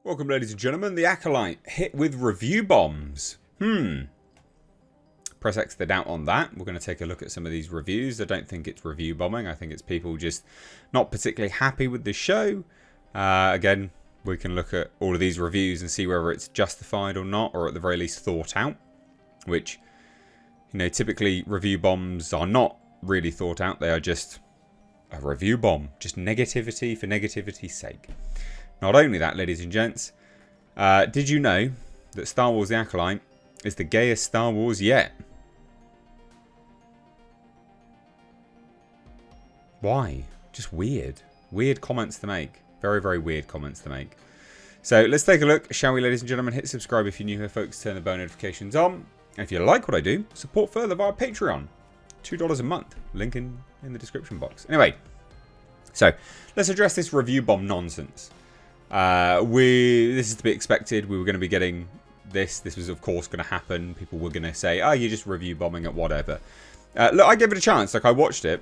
Welcome, ladies and gentlemen. The Acolyte hit with review bombs. Press X to doubt on that. We're going to take a look at some of these reviews. I don't think it's review bombing. I think it's people just not particularly happy with the show. Again, we can look at all of these reviews and see whether it's justified or not, or at the very least thought out. Which, you know, typically review bombs are not really thought out. They are just a review bomb. Just negativity for negativity's sake. Not only that, ladies and gents, did you know that Star Wars The Acolyte is the gayest Star Wars yet? Why? Just weird. Weird comments to make. Very, very weird comments to make. So let's take a look, shall we, ladies and gentlemen? Hit subscribe if you're new here, folks. Turn the bell notifications on. And if you like what I do, support further via Patreon. $2 a month. Link in the description box. Anyway, so let's address this review bomb nonsense. This is to be expected. We were going to be getting this. This was, of course, going to happen. People were going to say, oh, you're just review bombing at whatever. Look, I gave it a chance. Like, I watched it.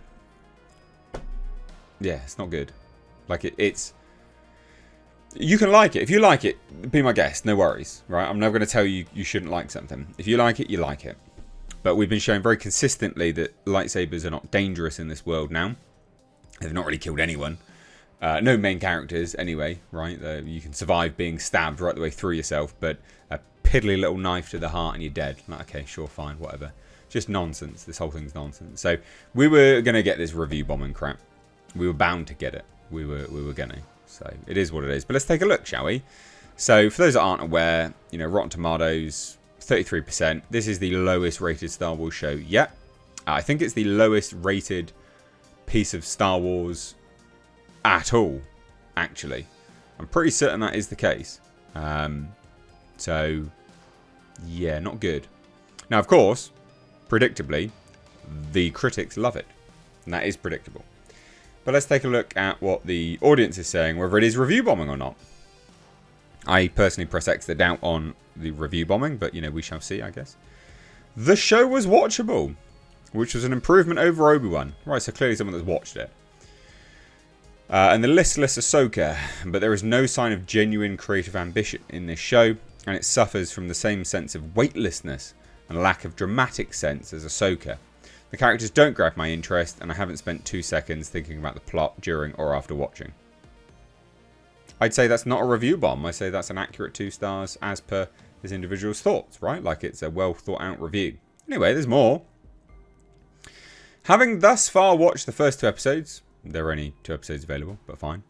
Yeah, it's not good. Like, it's... You can like it. If you like it, be my guest. No worries, right? I'm never going to tell you you shouldn't like something. If you like it, you like it. But we've been showing very consistently that lightsabers are not dangerous in this world now. They've not really killed anyone. No main characters, anyway, right? You can survive being stabbed right the way through yourself, but a piddly little knife to the heart and you're dead. Like, okay, sure, fine, whatever. Just nonsense. This whole thing's nonsense. So we were going to get this review bombing crap. We were bound to get it. We were going to. So it is what it is. But let's take a look, shall we? So for those that aren't aware, you know, Rotten Tomatoes, 33%. This is the lowest rated Star Wars show yet. I think it's the lowest rated piece of Star Wars at all, actually. I'm pretty certain that is the case. So, yeah, not good. Now, of course, predictably, the critics love it. And that is predictable. But let's take a look at what the audience is saying, whether it is review bombing or not. I personally press X to doubt on the review bombing, but, you know, we shall see, I guess. The show was watchable, which was an improvement over Obi-Wan. Right, so clearly someone that's watched it. And the listless Ahsoka, but there is no sign of genuine creative ambition in this show, and it suffers from the same sense of weightlessness and lack of dramatic sense as Ahsoka. The characters don't grab my interest, and I haven't spent 2 seconds thinking about the plot during or after watching. I'd say that's not a review bomb. I say that's an accurate 2 stars as per this individual's thoughts, right? Like it's a well thought out review. Anyway, there's more. Having thus far watched the first 2 episodes, there are only 2 episodes available, but fine.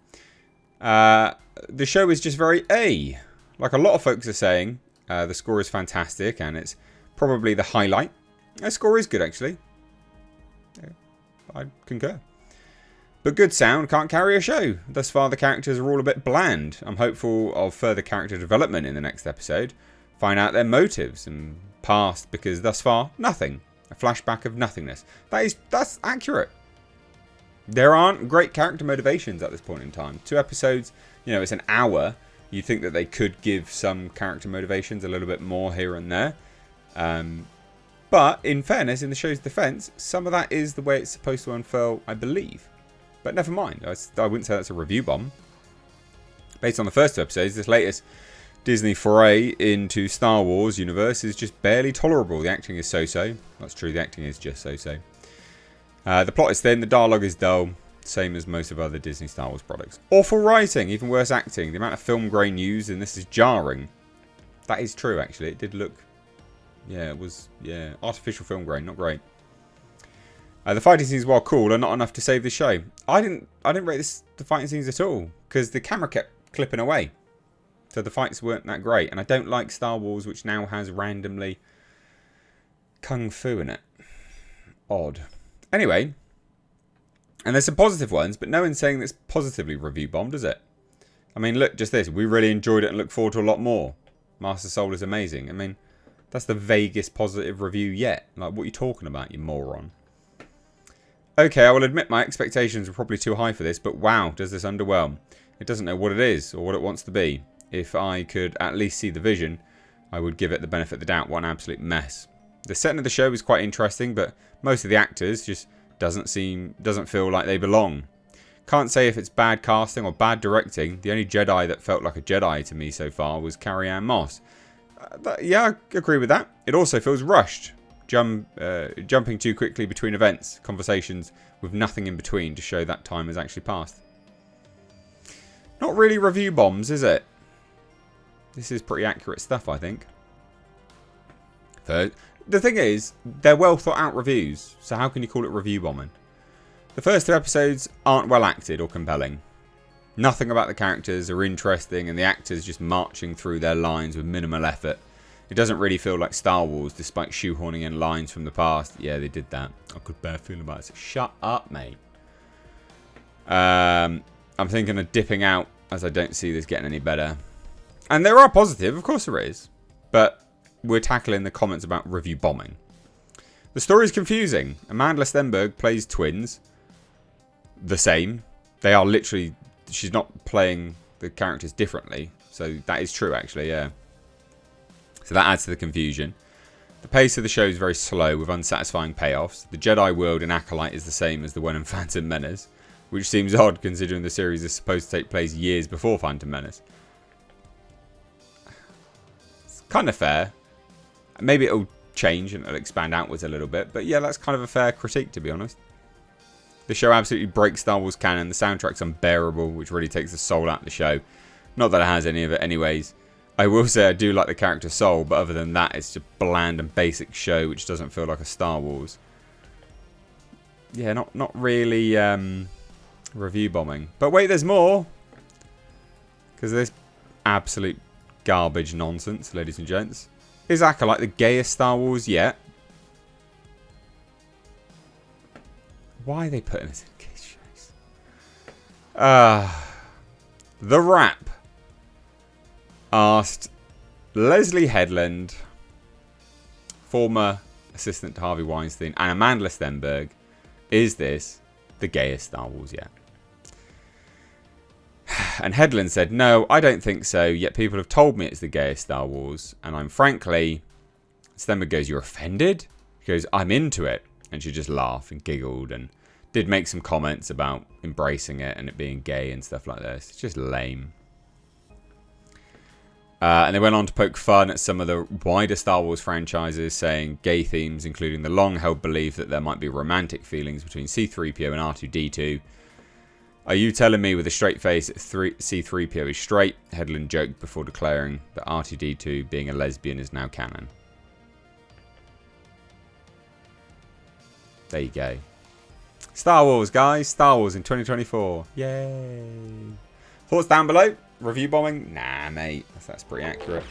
The show is just very A. Like a lot of folks are saying, the score is fantastic and it's probably the highlight. The score is good, actually. Yeah, I concur. But good sound can't carry a show. Thus far, the characters are all a bit bland. I'm hopeful of further character development in the next episode. Find out their motives and past, because thus far, nothing. A flashback of nothingness. That's accurate. There aren't great character motivations at this point in time. 2 episodes, you know, it's an hour. You'd think that they could give some character motivations a little bit more here and there. But in fairness, in the show's defense, some of that is the way it's supposed to unfurl, I believe. But never mind. I wouldn't say that's a review bomb. Based on the first 2 episodes, this latest Disney foray into Star Wars universe is just barely tolerable. The acting is so-so. That's true, the acting is just so-so. The plot is thin, the dialogue is dull, same as most of other Disney Star Wars products. Awful writing, even worse acting. The amount of film grain used in this is jarring. That is true, actually. It did look... Yeah, it was... Yeah, artificial film grain, not great. The fighting scenes, while cool, are not enough to save the show. I didn't rate the fighting scenes at all, because the camera kept clipping away. So the fights weren't that great. And I don't like Star Wars, which now has randomly kung fu in it. Odd. Anyway, and there's some positive ones, but no one's saying that's positively review bombed, is it? I mean, look, just this. We really enjoyed it and look forward to a lot more. Master Soul is amazing. I mean, that's the vaguest positive review yet. Like, what are you talking about, you moron? Okay, I will admit my expectations were probably too high for this, but wow, does this underwhelm. It doesn't know what it is or what it wants to be. If I could at least see the vision, I would give it the benefit of the doubt. What an absolute mess. The setting of the show is quite interesting, but most of the actors just doesn't feel like they belong. Can't say if it's bad casting or bad directing. The only Jedi that felt like a Jedi to me so far was Carrie-Anne Moss. Yeah, I agree with that. It also feels rushed. Jumping too quickly between events, conversations with nothing in between to show that time has actually passed. Not really review bombs, is it? This is pretty accurate stuff, I think. The thing is, they're well thought out reviews, so how can you call it review bombing? The first 2 episodes aren't well acted or compelling. Nothing about the characters are interesting, and the actors just marching through their lines with minimal effort. It doesn't really feel like Star Wars, despite shoehorning in lines from the past. Yeah, they did that. I've got a bad feeling about it. Shut up, mate. I'm thinking of dipping out, as I don't see this getting any better. And there are positive, of course there is. But we're tackling the comments about review bombing. The story is confusing. Amanda Stenberg plays twins. The same. They are literally... She's not playing the characters differently. So that is true, actually, yeah. So that adds to the confusion. The pace of the show is very slow with unsatisfying payoffs. The Jedi world in Acolyte is the same as the one in Phantom Menace, which seems odd considering the series is supposed to take place years before Phantom Menace. It's kind of fair. Maybe it'll change and it'll expand outwards a little bit, but yeah, that's kind of a fair critique, to be honest. The show absolutely breaks Star Wars canon. The soundtrack's unbearable, which really takes the soul out of the show. Not that it has any of it anyways. I will say I do like the character Soul, but other than that, it's a bland and basic show which doesn't feel like a Star Wars. Yeah, not really review bombing. But wait, there's more! Because of this absolute garbage nonsense, ladies and gents. Is Acolyte the gayest Star Wars yet? Why are they putting this in kids' shows? The Wrap asked Leslie Headland, former assistant to Harvey Weinstein, and Amanda Stenberg, is this the gayest Star Wars yet? And Headland said, no, I don't think so, yet people have told me it's the gayest Star Wars, and I'm frankly... Stenberg goes, you're offended? She goes, I'm into it. And she just laughed and giggled and did make some comments about embracing it and it being gay and stuff like this. It's just lame. And they went on to poke fun at some of the wider Star Wars franchises, saying gay themes, including the long-held belief that there might be romantic feelings between C-3PO and R2-D2. Are you telling me with a straight face that C-3PO is straight? Headland joked before declaring that R2-D2 being a lesbian is now canon. There you go. Star Wars, guys. Star Wars in 2024. Yay. Thoughts down below? Review bombing? Nah, mate. That's pretty accurate.